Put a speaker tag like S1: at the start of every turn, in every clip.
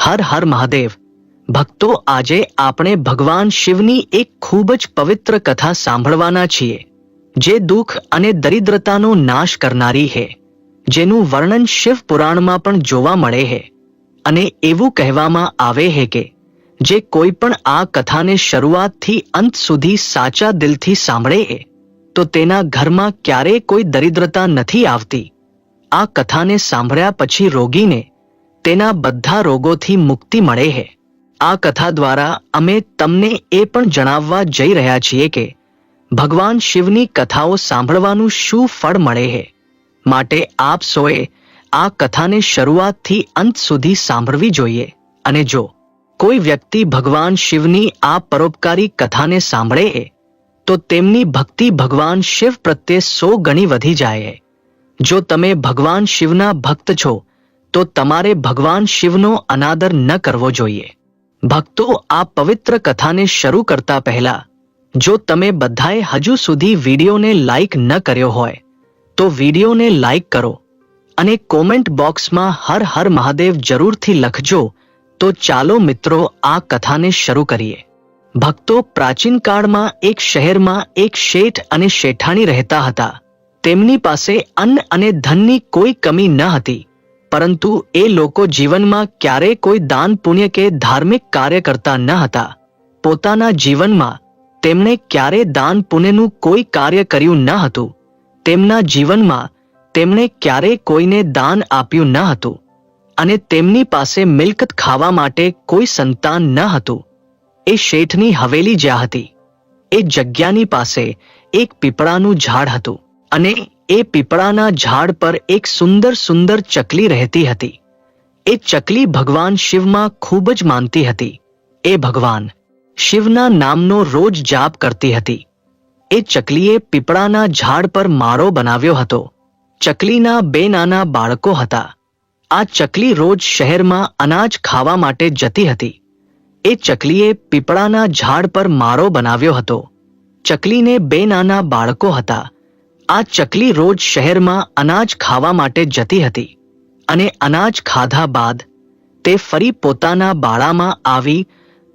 S1: હર હર મહાદેવ। ભક્તો, આજે આપણે ભગવાન શિવની એક ખૂબ જ પવિત્ર કથા સાંભળવાના છીએ, જે દુઃખ અને દરિદ્રતાનો નાશ કરનારી છે, જેનું વર્ણન શિવ પુરાણમાં પણ જોવા મળે છે। અને એવું કહેવામાં આવે છે કે જે કોઈ પણ આ કથાને શરૂઆતથી અંત સુધી સાચા દિલથી સાંભળે છે, તો તેના ઘરમાં ક્યારેય કોઈ દરિદ્રતા નથી આવતી। આ કથાને સાંભળ્યા પછી રોગીને તેના બધા રોગોથી મુક્તિ મળે છે। આ કથા દ્વારા અમે તમને એ પણ જણાવવા જઈ રહ્યા છીએ કે ભગવાન શિવની કથાઓ સાંભળવાનું શું ફળ મળે છે, માટે આપ સૌએ આ કથાને શરૂઆતથી અંત સુધી સાંભળવી જોઈએ। અને જો કોઈ વ્યક્તિ ભગવાન શિવની આ પરોપકારી કથાને સાંભળે છે, તો તેમની ભક્તિ ભગવાન શિવ પ્રત્યે 100 ગણી વધી જાય છે। જો તમે ભગવાન શિવના ભક્ત છો, તો તમારે ભગવાન શિવનો અનાદર ન કરવો જોઈએ। ભક્તો, આ પવિત્ર કથાને શરૂ કરતા પહેલા જો તમે બધાએ હજુ સુધી વિડીયોને લાઈક ન કર્યો હોય, તો વિડીયોને લાઈક કરો અને કોમેન્ટ બોક્સમાં હર હર મહાદેવ જરૂરથી લખજો। તો ચાલો મિત્રો, આ કથાને શરૂ કરીએ। ભક્તો, પ્રાચીન કાળમાં એક શહેરમાં એક શેઠ અને શેઠાણી રહેતા હતા। તેમની પાસે અન્ન અને ધનની કોઈ કમી ન હતી, પરંતુ એ લોકો જીવનમાં ક્યારેય કોઈ દાન પુણ્ય કે ધાર્મિક કાર્ય કરતા ન હતા। પોતાના જીવનમાં તેમણે ક્યારેય દાન પુણ્યનું કોઈ કાર્ય કર્યું ન હતું। તેમના જીવનમાં તેમણે ક્યારેય કોઈને દાન આપ્યું ન હતું, અને તેમની પાસે મિલકત ખાવા માટે કોઈ સંતાન ન હતું। એ શેઠની હવેલી જ્યાં હતી, એ જગ્યાની પાસે એક પીપળાનું ઝાડ હતું, અને એ પીપળાના ઝાડ પર એક સુંદર સુંદર ચકલી રહેતી હતી। એ ચકલી ભગવાન શિવમાં ખૂબ જ માનતી હતી। એ ભગવાન શિવના નામનો રોજ જાપ કરતી હતી। એ ચકલીએ પીપળાના ઝાડ પર માળો બનાવ્યો હતો। ચકલીના 2 નાના બાળકો હતા। આ ચકલી રોજ શહેરમાં અનાજ ખાવા માટે જતી હતી। એ ચકલીએ પીપળાના ઝાડ પર માળો બનાવ્યો હતો। ચકલીને 2 નાના બાળકો હતા। આ ચકલી રોજ શહેરમાં અનાજ ખાવા માટે જતી હતી, અને અનાજ ખાધા બાદ તે ફરી પોતાના બાળામાં આવી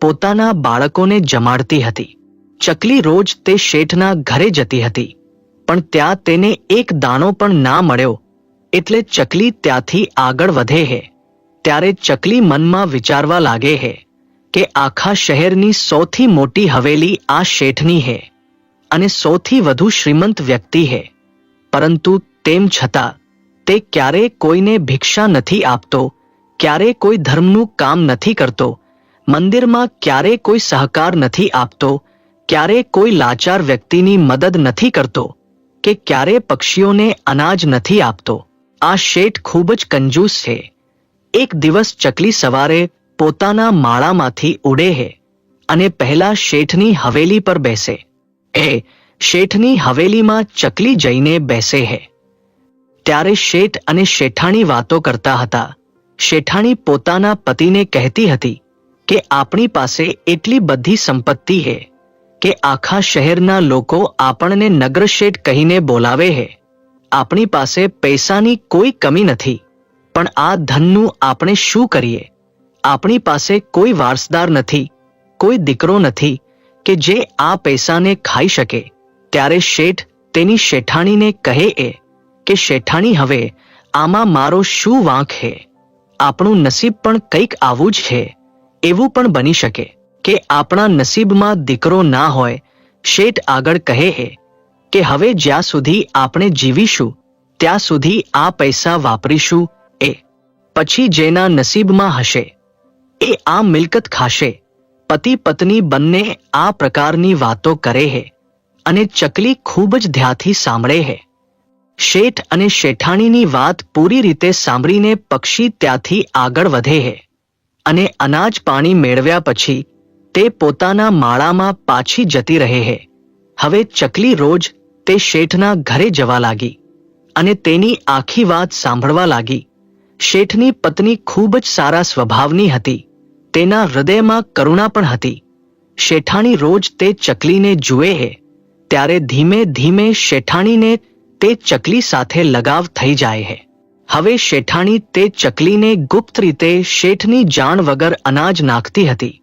S1: પોતાના બાળકોને જમાડતી હતી। ચકલી રોજ તે શેઠના ઘરે જતી હતી, પણ ત્યાં તેને એક દાણો પણ ના મળ્યો, એટલે ચકલી ત્યાંથી આગળ વધે છે। ત્યારે ચકલી મનમાં વિચારવા લાગે છે કે આખા શહેરની સૌથી મોટી હવેલી આ શેઠની છે, અને સૌથી વધુ શ્રીમંત વ્યક્તિ છે, પરંતુ તેમ છતાં તે ક્યારેય કોઈને ભિક્ષા નથી આપતો, ક્યારેય કોઈ ધર્મનું કામ નથી કરતો, મંદિરમાં ક્યારેય કોઈ સહકાર નથી આપતો, ક્યારેય કોઈ લાચાર વ્યક્તિની મદદ નથી કરતો, કે ક્યારેય પક્ષીઓને અનાજ નથી આપતો। આ શેઠ ખૂબ જ કંજૂસ છે। એક દિવસ ચકલી સવારે પોતાના માળામાંથી ઉડે છે અને પહેલા શેઠની હવેલી પર બેસે। એ શેઠની હવેલીમાં ચકલી જઈને બેસે છે। ત્યારે શેઠ અને શેઠાણી વાતો કરતા હતા। શેઠાણી પોતાના પતિને કહેતી હતી કે આપણી પાસે એટલી બધી સંપત્તિ છે કે આખા શહેરના લોકો આપણને નગરશેઠ કહીને બોલાવે છે। આપણી પાસે પૈસાની કોઈ કમી નથી, પણ આ ધનનું આપણે શું કરીએ? આપણી પાસે કોઈ વારસદાર નથી, કોઈ દીકરો નથી કે જે આ પૈસાને ખાઈ શકે। ત્યારે શેઠ તેની શેઠાણીને કહે કે શેઠાણી, હવે આમાં મારો શું વાંક છે? આપણું નસીબ પણ કંઈક આવું જ છે। એવું પણ બની શકે કે આપણા નસીબમાં દીકરો ના હોય। શેઠ આગળ કહે કે હવે જ્યાં સુધી આપણે જીવીશું ત્યાં સુધી આ પૈસા વાપરીશું। એ પછી જેના નસીબમાં હશે એ આ મિલકત ખાશે। પતિ પત્ની બંને આ પ્રકારની વાતો કરે છે, અને ચકલી ખૂબ જ ધ્યાનથી સાંભળે છે। શેઠ અને શેઠાણીની વાત પૂરી રીતે સાંભળીને પક્ષી ત્યાંથી આગળ વધે છે, અને અનાજ પાણી મેળવ્યા પછી તે પોતાના માળામાં પાછી જતી રહે છે। હવે ચકલી રોજ તે શેઠના ઘરે જવા લાગી અને તેની આખી વાત સાંભળવા લાગી। શેઠની પત્ની ખૂબ જ સારા સ્વભાવની હતી, તેના હૃદયમાં કરુણા પણ હતી। શેઠાણી રોજ તે ચકલીને જુએ છે ત્યારે ધીમે ધીમે શેઠાણીને તે ચકલી સાથે લગાવ થઈ જાય છે। હવે શેઠાણી તે ચકલીને ગુપ્ત રીતે શેઠની જાણ વગર અનાજ નાખતી હતી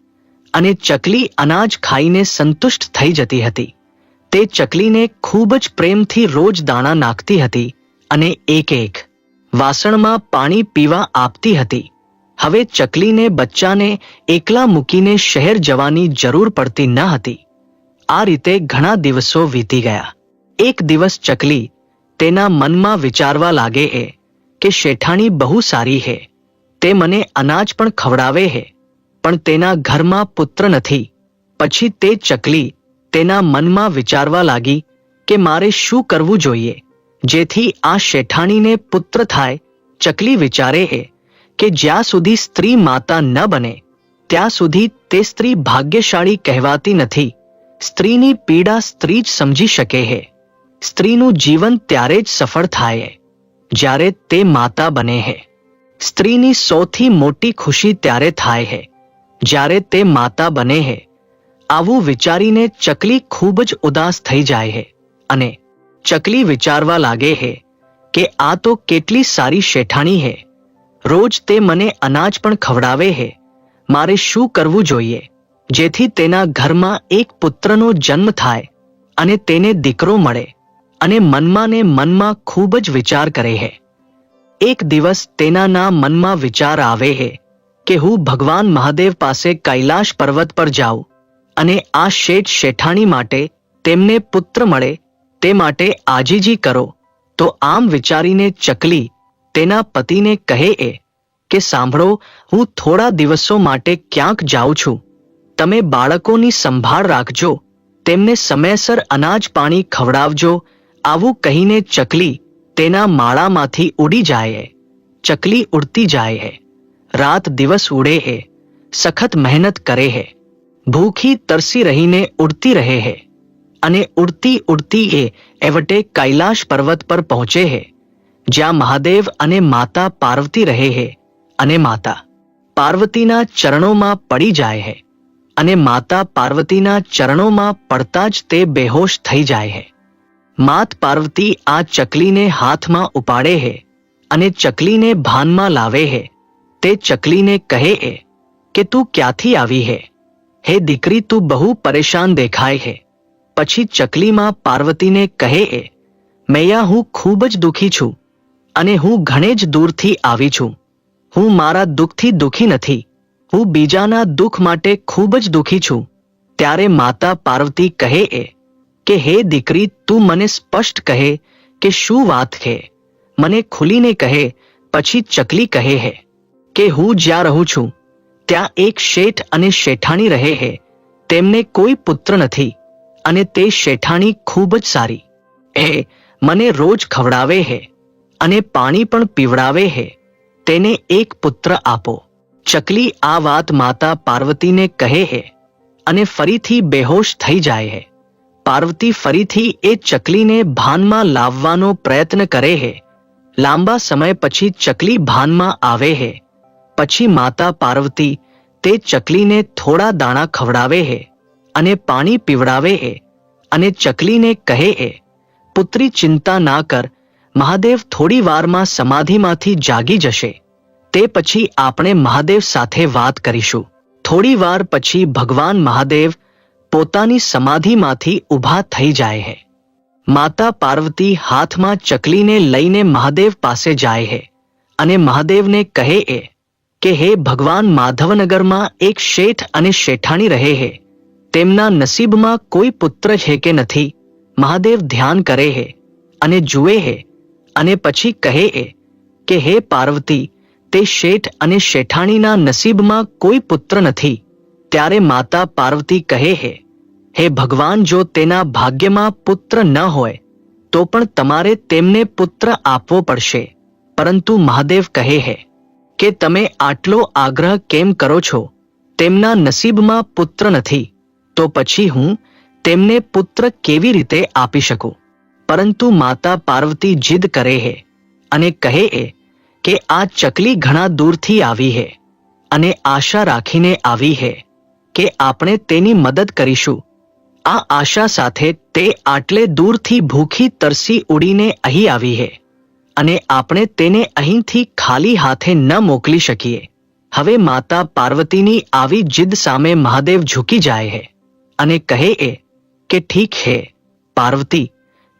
S1: અને ચકલી અનાજ ખાઈને સંતુષ્ટ થઈ જતી હતી. તે ચકલીને ખૂબ જ પ્રેમથી રોજ દાણા નાખતી હતી અને એક વાસણમાં પાણી પીવા આપતી હતી. હવે ચકલીને બચ્ચાને એકલા મૂકીને શહેર જવાની જરૂર પડતી ન હતી. આ રીતે ઘણા દિવસો વીતી ગયા. એક દિવસ ચકલી તેના મનમાં વિચારવા લાગે કે શેઠાણી બહુ સારી હે, તે મને અનાજ પણ ખવડાવે હે, પણ તેના ઘરમાં પુત્ર નથી. પછી તે ચકલી તેના મનમાં વિચારવા લાગી કે મારે શું કરવું જોઈએ જેથી આ શેઠાણીને પુત્ર થાય. ચકલી વિચારે કે જ્યાં સુધી સ્ત્રી માતા ન બને ત્યાં સુધી તે સ્ત્રી ભાગ્યશાળી કહેવાતી નથી. સ્ત્રીની પીડા સ્ત્રી જ સમજી શકે હે. સ્ત્રીનું જીવન ત્યારે જ સફળ થાય જ્યારે તે માતા બને હે. સ્ત્રીની સૌથી મોટી ખુશી ત્યારે થાય હે જ્યારે તે માતા બને હે. આવું વિચારીને ચકલી ખૂબ જ ઉદાસ થઈ જાય હે અને ચકલી વિચારવા લાગે કે આ તો કેટલી સારી શેઠાણી હે. રોજ તે મને અનાજ પણ ખવડાવે હે. મારે શું કરવું જોઈએ જેથી તેના ઘરમાં એક પુત્રનો જન્મ થાય અને તેને દીકરો મળે. અને મનમાં ને મનમાં ખૂબ જ વિચાર કરે હે. એક દિવસ તેના મનમાં વિચાર આવે કે હું ભગવાન મહાદેવ પાસે કૈલાશ પર્વત પર જાઉં અને આ શેઠ શેઠાણી માટે તેમને પુત્ર મળે તે માટે આજીજી કરો. તો આમ વિચારીને ચકલી તેના પતિને કહે કે સાંભળો, હું થોડા દિવસો માટે ક્યાંક જાઉં છું. તમે બાળકોની સંભાળ રાખજો, તેમને સમયસર અનાજ પાણી ખવડાવજો. આવું કહીને ચકલી તેના માળામાંથી ઉડી જાય. ચકલી ઉડતી જાય. રાત દિવસ ઉડે. સખત મહેનત કરે. ભૂખી તરસી રહીને ઉડતી રહે અને ઉડતી ઉડતી એવટે કૈલાશ પર્વત પર પહોંચે જ્યાં મહાદેવ અને માતા પાર્વતી રહે અને માતા પાર્વતીના ચરણોમાં પડી જાય અને માતા પાર્વતીના ચરણોમાં પડતા જ તે બેહોશ થઈ જાય. માત પાર્વતી આ ચકલીને હાથમાં ઉપાડે અને ચકલીને ભાનમાં લાવે. તે ચકલીને કહે કે તું ક્યાંથી આવી હે દીકરી, તું બહુ પરેશાન દેખાય હે. પછી ચકલીમાં પાર્વતીને કહે મૈયા, હું ખૂબ જ દુઃખી છું અને હું ઘણે જ દૂરથી આવી છું. હું મારા દુઃખથી દુઃખી નથી, હું બીજાના દુઃખ માટે ખૂબ જ દુઃખી છું. ત્યારે માતા પાર્વતી કહે કે હે દીકરી, તું મને સ્પષ્ટ કહે કે શું વાત છે, મને ખુલીને કહે. પછી ચકલી કહે કે હું જ્યાં રહું છું ત્યાં એક શેઠ અને શેઠાણી રહે. તેમને કોઈ પુત્ર નથી અને તે શેઠાણી ખૂબ જ સારી. મને રોજ ખવડાવે અને પાણી પણ પીવડાવે. તેને એક પુત્ર આપો. ચકલી આ વાત માતા પાર્વતીને કહે અને ફરીથી બેહોશ થઈ જાય. પાર્વતી ફરીથી એ ચકલીને ભાનમાં લાવવાનો પ્રયત્ન કરે. લાંબા સમય પછી ચકલી ભાનમાં આવે. પછી માતા પાર્વતી તે ચકલીને થોડા દાણા ખવડાવે અને પાણી પીવડાવે અને ચકલીને કહે પુત્રી, ચિંતા ના કર, મહાદેવ થોડી વારમાં સમાધિમાંથી જાગી જશે. તે પછી આપણે મહાદેવ સાથે વાત કરીશું. થોડી વાર પછી ભગવાન મહાદેવ પોતાની સમાધિમાંથી ઊભા થઈ જાય. માતા પાર્વતી હાથમાં ચકલીને લઈને મહાદેવ પાસે જાય અને મહાદેવને કહે કે હે ભગવાન, માધવનગરમાં એક શેઠ અને શેઠાણી રહે. તેમના નસીબમાં કોઈ પુત્ર છે કે નથી. મહાદેવ ધ્યાન કરે અને જુએ અને પછી કહે કે હે પાર્વતી, તે શેઠ અને શેઠાણીના નસીબમાં કોઈ પુત્ર નથી. ત્યારે માતા પાર્વતી કહે હે ભગવાન, જો તેના ભાગ્યમાં પુત્ર ન હોય તો પણ તમારે તેમને પુત્ર આપવો પડશે. પરંતુ મહાદેવ કહે કે તમે આટલો આગ્રહ કેમ કરો છો? તેમના નસીબમાં પુત્ર નથી તો પછી હું તેમને પુત્ર કેવી રીતે આપી શકું? પરંતુ માતા પાર્વતી જીદ કરે અને કહે કે આ ચકલી ઘણા દૂરથી આવી અને આશા રાખીને આવી કે આપણે તેની મદદ કરીશું. આ આશા સાથે તે આટલે દૂરથી ભૂખી તરસી ઉડીને અહીં આવી અને આપણે તેને અહીંથી ખાલી હાથે ન મોકલી શકીએ. હવે માતા પાર્વતીની આવી જીદ સામે મહાદેવ ઝૂકી જાય છે અને કહે કે ઠીક હે પાર્વતી,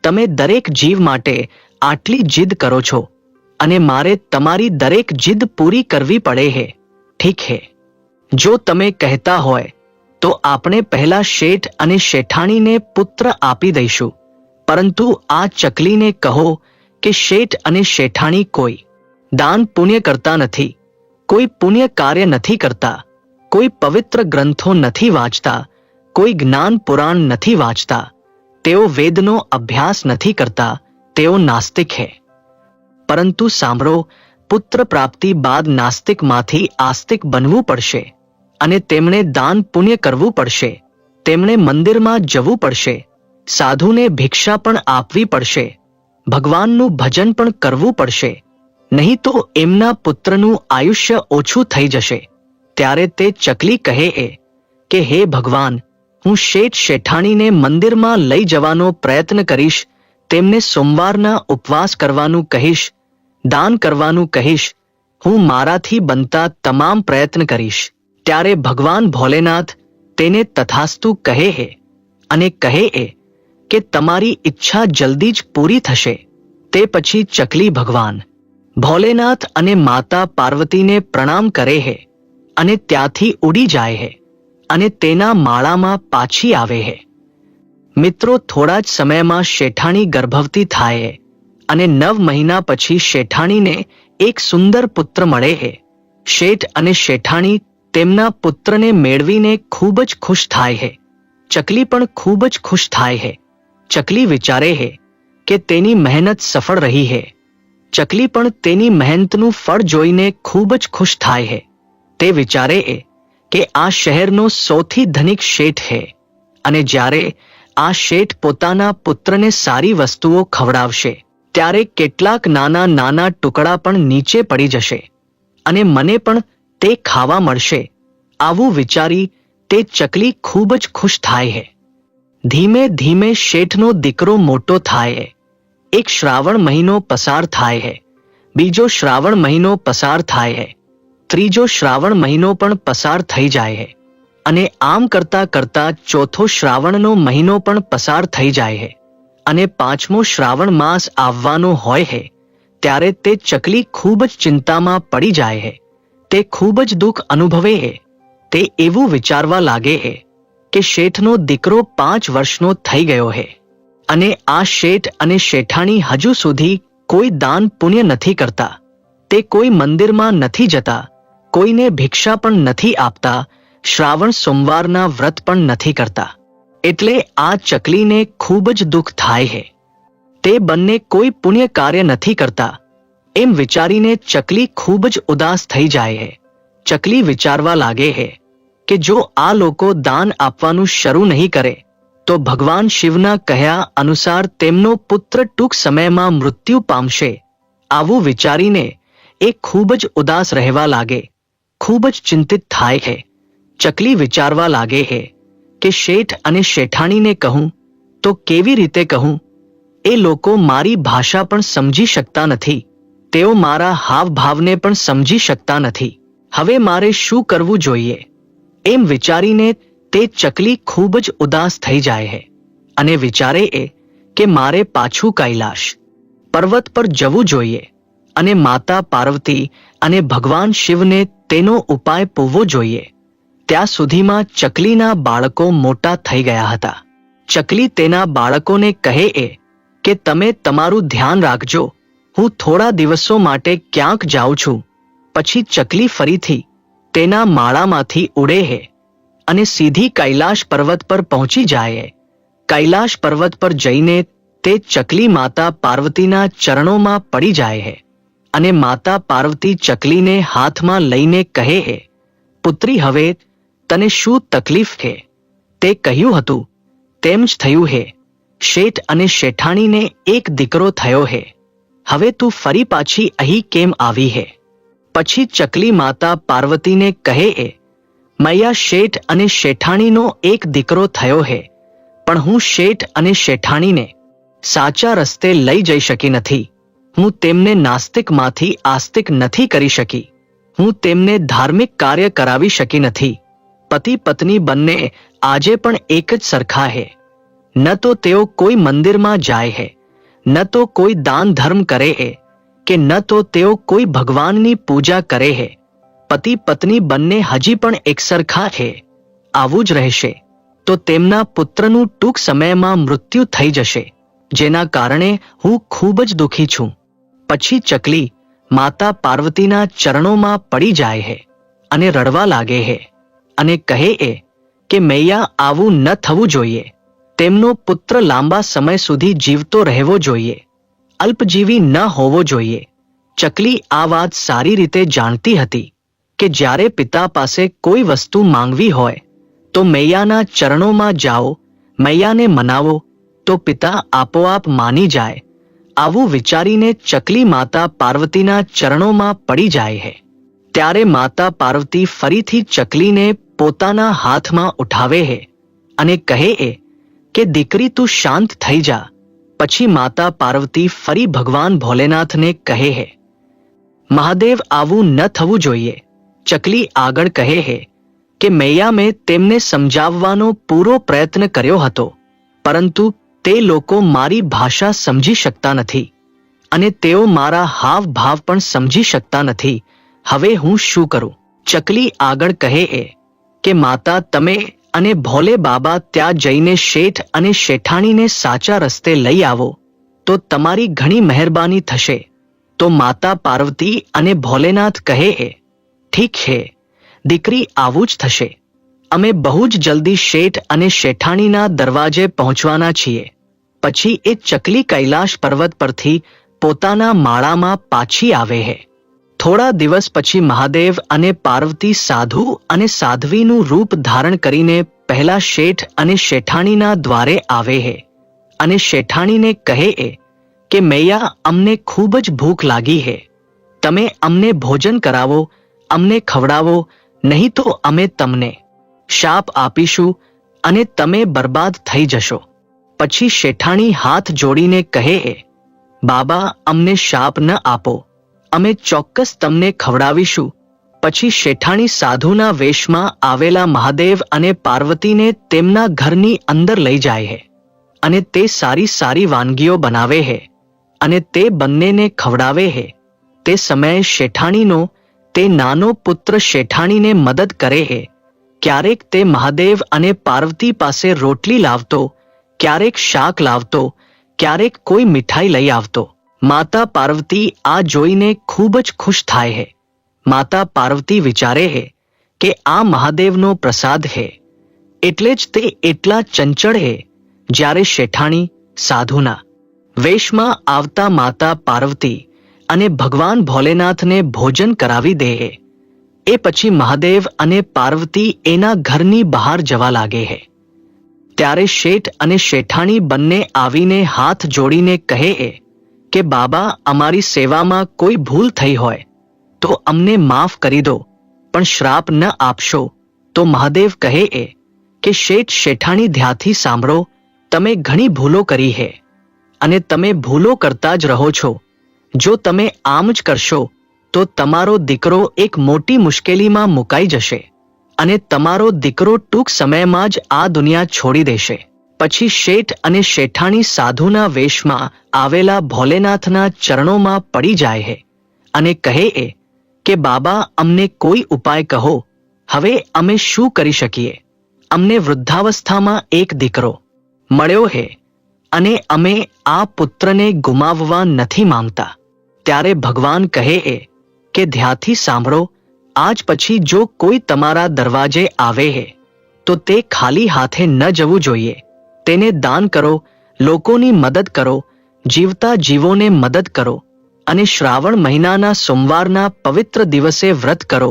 S1: તમે દરેક જીવ માટે આટલી જીદ કરો છો અને મારે તમારી દરેક જીદ પૂરી કરવી પડે છે. ઠીક હે, જો તમે કહેતા હોય તો આપણે પહેલા શેઠ અને શેઠાણીને પુત્ર આપી દઈશું, પરંતુ આ ચકલીને કહો કે શેઠ અને શેઠાણી કોઈ દાન પુણ્ય કરતા નથી, કોઈ પુણ્ય કાર્ય નથી કરતા, કોઈ પવિત્ર ગ્રંથો નથી વાંચતા, કોઈ જ્ઞાન પુરાણ નથી વાંચતા, તેઓ વેદનો અભ્યાસ નથી કરતા, તેઓ નાસ્તિક છે. પરંતુ સાંભળો, પુત્ર પ્રાપ્તિ બાદ નાસ્તિકમાંથી આસ્તિક બનવું પડશે અને તેમણે દાન પુણ્ય કરવું પડશે, તેમણે મંદિરમાં જવું પડશે, સાધુને ભિક્ષા પણ આપવી પડશે, ભગવાનનું ભજન પણ કરવું પડશે, નહીં તો એમના પુત્રનું આયુષ્ય ઓછું થઈ જશે. ત્યારે તે ચકલી કહે કે હે ભગવાન, હું શેઠ શેઠાણીને મંદિરમાં લઈ જવાનો પ્રયત્ન કરીશ, તેમને સોમવારના ઉપવાસ કરવાનું કહીશ, દાન કરવાનું કહીશ, હું મારાથી બનતા તમામ પ્રયત્ન કરીશ. ત્યારે ભગવાન ભોલેનાથ તેને તથાસ્તુ કહે અને કહે કે તમારી ઈચ્છા જલ્દી જ પૂરી થશે. તે પછી ચકલી ભગવાન ભોલેનાથ અને માતા પાર્વતીને પ્રણામ કરે છે અને ત્યાંથી ઉડી જાય છે અને તેના માળામાં પાછી આવે છે. મિત્રો, થોડા જ સમયમાં શેઠાણી ગર્ભવતી થાય અને 9 મહિના પછી શેઠાણીને એક સુંદર પુત્ર મળે છે. શેઠ અને શેઠાણી તેમના પુત્રને મેળવીને ખૂબ જ ખુશ થાય છે. ચકલી પણ ખૂબ જ ખુશ થાય છે. ચકલી વિચારે છે કે તેની મહેનત સફળ રહી છે. ચકલી પણ તેની મહેનતનું ફળ જોઈને ખૂબ જ ખુશ થાય છે. તે વિચારે કે આ શહેરનો સૌથી ધનિક શેઠ છે અને જ્યારે આ શેઠ પોતાના પુત્રને સારી વસ્તુઓ ખવડાવશે ત્યારે કેટલાક નાના નાના ટુકડા પણ નીચે પડી જશે અને મને પણ તે ખાવા મળશે. આવું વિચારી તે ચકલી ખૂબ જ ખુશ થાય છે. ધીમે ધીમે શેઠનો દીકરો મોટો થાય છે. એક શ્રાવણ મહિનો પસાર થાય છે, બીજો શ્રાવણ મહિનો પસાર થાય છે, ત્રીજો શ્રાવણ મહિનો પણ પસાર થઈ જાય છે અને આમ કરતા કરતા ચોથો શ્રાવણનો મહિનો પણ પસાર થઈ જાય છે અને 5મો શ્રાવણ માસ આવવાનો હોય છે. ત્યારે તે ચકલી ખૂબ જ ચિંતામાં પડી જાય છે. તે ખૂબ જ દુઃખ અનુભવે છે. તે એવું વિચારવા લાગે છે કે શેઠનો દીકરો 5 વર્ષનો થઈ ગયો છે અને આ શેઠ અને શેઠાણી હજુ સુધી કોઈ દાન પુણ્ય નથી કરતા, તે કોઈ મંદિરમાં નથી જતા, કોઈને ભિક્ષા પણ નથી આપતા, શ્રાવણ સોમવારના વ્રત પણ નથી કરતા. એટલે આ ચકલીને ખૂબ જ દુઃખ થાય છે. તે બંને કોઈ પુણ્ય કાર્ય નથી કરતા એમ વિચારીને ચકલી ખૂબ જ ઉદાસ થઈ જાય છે. ચકલી વિચારવા લાગે છે કે જો આ લોકો દાન આપવાનું શરૂ નહીં કરે તો ભગવાન શિવના કહ્યા અનુસાર તેમનો પુત્ર ટૂંક સમયમાં મૃત્યુ પામશે. આવું વિચારીને એ ખૂબ જ ઉદાસ રહેવા લાગે, ખૂબ જ ચિંતિત થાય છે. ચકલી વિચારવા લાગે છે કે શેઠ અને શેઠાણીને કહું તો કેવી રીતે કહું? એ લોકો મારી ભાષા પણ સમજી શકતા નથી, તેઓ મારા હાવભાવને પણ સમજી શકતા નથી. હવે મારે શું કરવું જોઈએ? એમ વિચારીને તે ચકલી ખૂબ જ ઉદાસ થઈ જાય છે અને વિચારે કે મારે પાછું કૈલાશ પર્વત પર જવું જોઈએ અને માતા પાર્વતી અને ભગવાન શિવને તેનો ઉપાય પૂવવો જોઈએ. ત્યાં સુધીમાં ચકલીના બાળકો મોટા થઈ ગયા હતા. ચકલી તેના બાળકોને કહે કે તમે તમારું ધ્યાન રાખજો, હું થોડા દિવસો માટે ક્યાંક જાઉં છું. પછી ચકલી ફરીથી તેના માળામાંથી ઉડે છે અને સીધી કૈલાશ પર્વત પર પહોંચી જાય. કૈલાશ પર્વત પર જઈને તે ચકલી માતા પાર્વતીના ચરણોમાં પડી જાય છે અને માતા પાર્વતી ચકલીને હાથમાં લઈને કહે પુત્રી, હવે તને શું તકલીફ છે? તે કહ્યું હતું તેમ જ થયું છે. શેઠ અને શેઠાણીને એક દીકરો થયો છે. હવે તું ફરી પાછી અહીં કેમ આવી છે? પછી ચકલી માતા પાર્વતીને કહે મૈયા, શેઠ અને શેઠાણીનો એક દીકરો થયો છે, પણ હું શેઠ અને શેઠાણીને સાચા રસ્તે લઈ જઈ શકી નથી. હું તેમને નાસ્તિકમાંથી આસ્તિક નથી કરી શકી. હું તેમને ધાર્મિક કાર્ય કરાવી શકી નથી. પતિ પત્ની બંને આજે પણ એક જ સરખા હે. ન તો તેઓ કોઈ મંદિરમાં જાય હે, ન તો કોઈ દાન ધર્મ કરે હે, કે ન તો તેઓ કોઈ ભગવાનની પૂજા કરે હે. પતિ પત્ની બંને હજી પણ એક સરખા હે. આવું જ રહેશે તો તેમના પુત્રનું ટૂંક સમયમાં મૃત્યુ થઈ જશે, જેના કારણે હું ખૂબ જ દુઃખી છું. પછી ચકલી માતા પાર્વતીના ચરણોમાં પડી જાય હે અને રડવા લાગે હે અને કહે એ કે મૈયા, આવું ન થવું જોઈએ. તેમનો પુત્ર લાંબા સમય સુધી જીવતો રહેવો જોઈએ, અલ્પજીવી ન હોવો જોઈએ. ચકલી આ વાત સારી રીતે જાણતી હતી કે જ્યારે પિતા પાસે કોઈ વસ્તુ માંગવી હોય તો મૈયાના ચરણોમાં જાઓ, મૈયાને મનાવો તો પિતા આપોઆપ માની જાય. આવું વિચારીને ચકલી માતા પાર્વતીના ચરણોમાં પડી જાય છે. ત્યારે માતા પાર્વતી ફરીથી ચકલીને પોતાના હાથમાં ઉઠાવે છે અને કહે એ કે દીકરી, તું શાંત થઈ જા. પછી માતા પાર્વતી ફરી ભગવાન ભોલેનાથને કહે છે, મહાદેવ, આવું ન થવું જોઈએ. ચકલી આગળ કહે છે કે મૈયા, મેં તેમને સમજાવવાનો પૂરો પ્રયત્ન કર્યો હતો, પરંતુ તે લોકો મારી ભાષા સમજી શકતા નથી અને તેઓ મારા હાવ ભાવ પણ સમજી શકતા નથી. હવે હું શું કરું? ચકલી આગળ કહે એ કે માતા, તમે અને ભોલે બાબા ત્યાં જઈને શેઠ અને શેઠાણીને સાચા રસ્તે લઈ આવો તો તમારી ઘણી મહેરબાની થશે. તો માતા પાર્વતી અને ભોલેનાથ કહે એ, ઠીક છે દીકરી, આવું જ થશે. અમે બહુ જ જલ્દી શેઠ અને શેઠાણીના દરવાજે પહોંચવાના છીએ. પછી એ ચકલી કૈલાશ પર્વત પરથી પોતાના માળામાં પાછી આવે છે. થોડા દિવસ પછી મહાદેવ અને પાર્વતી સાધુ અને સાધ્વીનું રૂપ ધારણ કરીને પહેલા શેઠ અને શેઠાણીના દ્વારે આવે છે અને શેઠાણીને કહે એ કે મૈયા, અમને ખૂબ જ ભૂખ લાગી છે. તમે અમને ભોજન કરાવો, અમને ખવડાવો, નહીં તો અમે તમને શાપ આપીશું અને તમે બરબાદ થઈ જશો. પછી શેઠાણી હાથ જોડીને કહે એ, બાબા, અમને શાપ ન આપો, અમે ચોક્કસ તમને ખવડાવીશું. પછી શેઠાણી સાધુના વેશમાં આવેલા મહાદેવ અને પાર્વતીને તેમના ઘરની અંદર લઈ જાય છે અને તે સારી સારી વાનગીઓ બનાવે છે અને તે બંનેને ખવડાવે છે. તે સમયે શેઠાણીનો તે નાનો પુત્ર શેઠાણીને મદદ કરે છે. ક્યારેક તે મહાદેવ અને પાર્વતી પાસે રોટલી લાવતો, ક્યારેક શાક લાવતો, ક્યારેક કોઈ મીઠાઈ લઈ આવતો. માતા પાર્વતી આ જોઈને ખૂબ જ ખુશ થાય છે. માતા પાર્વતી વિચારે છે કે આ મહાદેવનો પ્રસાદ છે, એટલે જ તે એટલા ચંચળ છે. જ્યારે શેઠાણી સાધુના વેશમાં આવતા માતા પાર્વતી અને ભગવાન ભોલેનાથને ભોજન કરાવી દે છે, એ પછી મહાદેવ અને પાર્વતી એના ઘરની બહાર જવા લાગે છે. ત્યારે શેઠ અને શેઠાણી બંને આવીને હાથ જોડીને કહે એ કે બાબા, અમારી સેવામાં કોઈ ભૂલ થઈ હોય તો અમને માફ કરી દો, પણ શ્રાપ ન આપશો. તો મહાદેવ કહે એ કે શેઠ શેઠાણી, ધ્યાનથી સાંભળો, તમે ઘણી ભૂલો કરી છે અને તમે ભૂલો કરતા જ રહો છો. જો તમે આમ જ કરશો તો તમારો દીકરો એક મોટી મુશ્કેલીમાં મુકાઈ જશે અને તમારો દીકરો ટૂંક સમયમાં જ આ દુનિયા છોડી દેશે. પછી શેઠ અને શેઠાણી સાધુના વેશમાં આવેલા ભોલેનાથના ચરણોમાં પડી જાય છે અને કહે એ કે બાબા, અમને કોઈ ઉપાય કહો. હવે અમે શું કરી શકીએ? અમને વૃદ્ધાવસ્થામાં એક દીકરો મળ્યો છે અને અમે આ પુત્રને ગુમાવવા નથી માંગતા. ત્યારે ભગવાન કહે એ કે ધ્યાનથી સાંભળો, આજ પછી જો કોઈ તમારા દરવાજે આવે છે તો તે ખાલી હાથે ન જવું જોઈએ. તેને દાન કરો, લોકોની મદદ કરો, જીવતા જીવોને મદદ કરો અને શ્રાવણ મહિનાના સોમવારના પવિત્ર દિવસે વ્રત કરો.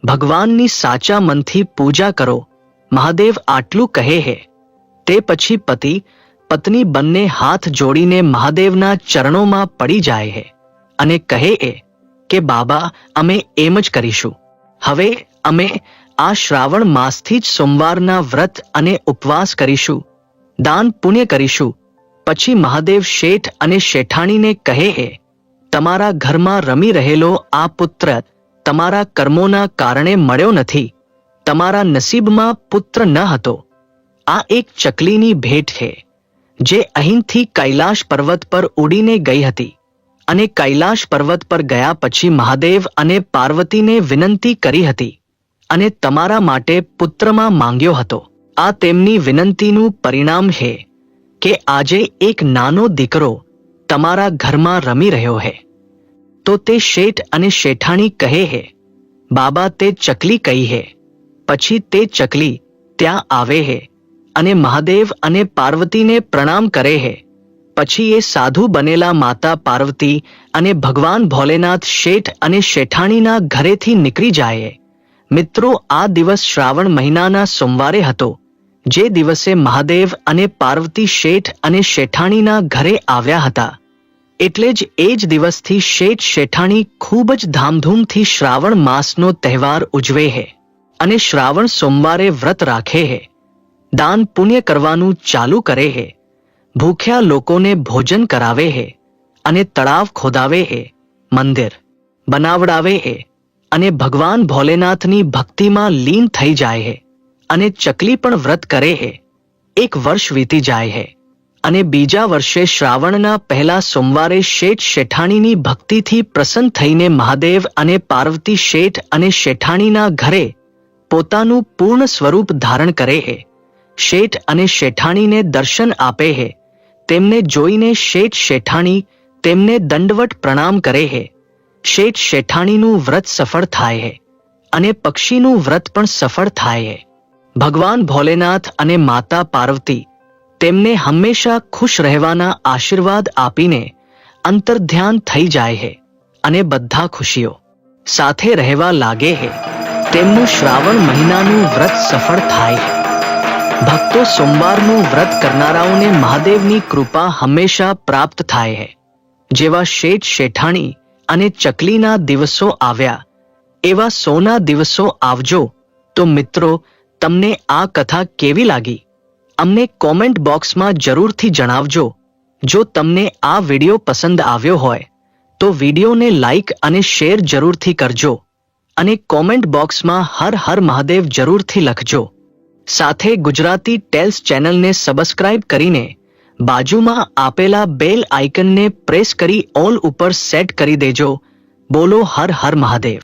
S1: ભગવાનની સાચા મનથી પૂજા કરો. મહાદેવ આટલું કહે છે. તે પછી પતિ પત્ની બંને હાથ જોડીને મહાદેવના ચરણોમાં પડી જાય છે અને કહે એ કે બાબા, અમે એમ જ કરીશું. હવે અમે આ શ્રાવણ માસથી જ સોમવારના વ્રત અને ઉપવાસ કરીશું, દાન પુણ્ય કરીશું. પછી મહાદેવ શેઠ અને શેઠાણીને કહે એ તમારા ઘરમાં રમી રહેલો આ પુત્ર તમારા કર્મોના કારણે મળ્યો નથી. તમારા નસીબમાં પુત્ર ન હતો. આ એક ચકલીની ભેટ છે, જે અહીંથી કૈલાશ પર્વત પર ઉડીને ગઈ હતી અને કૈલાશ પર્વત પર ગયા પછી મહાદેવ અને પાર્વતીને વિનંતી કરી હતી અને તમારા માટે પુત્રમાં માંગ્યો હતો. આ તેમની વિનંતીનું પરિણામ છે કે આજે એક નાનો દીકરો તમારા ઘરમાં રમી રહ્યો છે. તો તે શેઠ અને શેઠાણી કહે છે, બાબા તે ચકલી કઈ છે. પછી તે ચકલી ત્યાં આવે છે અને મહાદેવ અને પાર્વતીને પ્રણામ કરે છે. પછી એ સાધુ બનેલા માતા પાર્વતી અને ભગવાન ભોલેનાથ શેઠ અને શેઠાણીના ઘરેથી નીકળી જાય. મિત્રો, આ દિવસ શ્રાવણ મહિનાના સોમવારે હતો, જે દિવસે મહાદેવ અને પાર્વતી શેઠ અને શેઠાણીના ઘરે આવ્યા હતા. એટલે જ એ જ દિવસથી શેઠ શેઠાણી ખૂબ જ ધામધૂમથી શ્રાવણ માસનો તહેવાર ઉજવે છે અને શ્રાવણ સોમવારે વ્રત રાખે છે, દાન પુણ્ય કરવાનું ચાલુ કરે છે, ભૂખ્યા લોકોને ભોજન કરાવે છે અને તળાવ ખોદાવે છે, મંદિર બનાવડાવે છે અને ભગવાન ભોલેનાથની ભક્તિમાં લીન થઈ જાય છે. અને ચકલી પણ વ્રત કરે છે. એક વર્ષ વીતી જાય છે અને બીજા વર્ષે શ્રાવણના પહેલા સોમવારે શેઠ શેઠાણીની ભક્તિથી પ્રસન્ન થઈને મહાદેવ અને પાર્વતી શેઠ અને શેઠાણીના ઘરે પોતાનું પૂર્ણ સ્વરૂપ ધારણ કરે છે. શેઠ અને શેઠાણીને દર્શન આપે છે. તેમને જોઈને શેઠ શેઠાણી તેમને દંડવટ પ્રણામ કરે છે. શેઠ શેઠાણીનું વ્રત સફળ થાય છે અને પક્ષીનું વ્રત પણ સફળ થાય છે. ભગવાન ભોલેનાથ અને માતા પાર્વતી તેમને હંમેશા ખુશ રહેવાના આશીર્વાદ આપીને અંતર્ધ્યાન થઈ જાય છે અને બધા ખુશીઓ સાથે રહેવા લાગે છે. તેમનું શ્રાવણ મહિનાનું વ્રત સફળ થાય છે. ભક્તો, સોમવારનું વ્રત કરનારાઓને મહાદેવની કૃપા હંમેશા પ્રાપ્ત થાય છે. જેવા શેઠ શેઠાણી અને ચકલીના દિવસો આવ્યા, એવા સોના દિવસો આવજો. તો મિત્રો, તમને આ કથા કેવી લાગી? અમને કોમેન્ટ બોક્સમાં જરૂરથી જણાવજો. જો તમને આ વિડીયો પસંદ આવ્યો હોય તો વિડીયોને લાઈક અને શેર જરૂરથી કરજો અને કોમેન્ટ બોક્સમાં હર હર મહાદેવ જરૂરથી લખજો. સાથે ગુજરાતી ટેલ્સ ચેનલને સબસ્ક્રાઇબ કરીને બાજુમાં આપેલા બેલ આઇકનને પ્રેસ કરી ઓલ ઉપર સેટ કરી દેજો. બોલો હર હર મહાદેવ.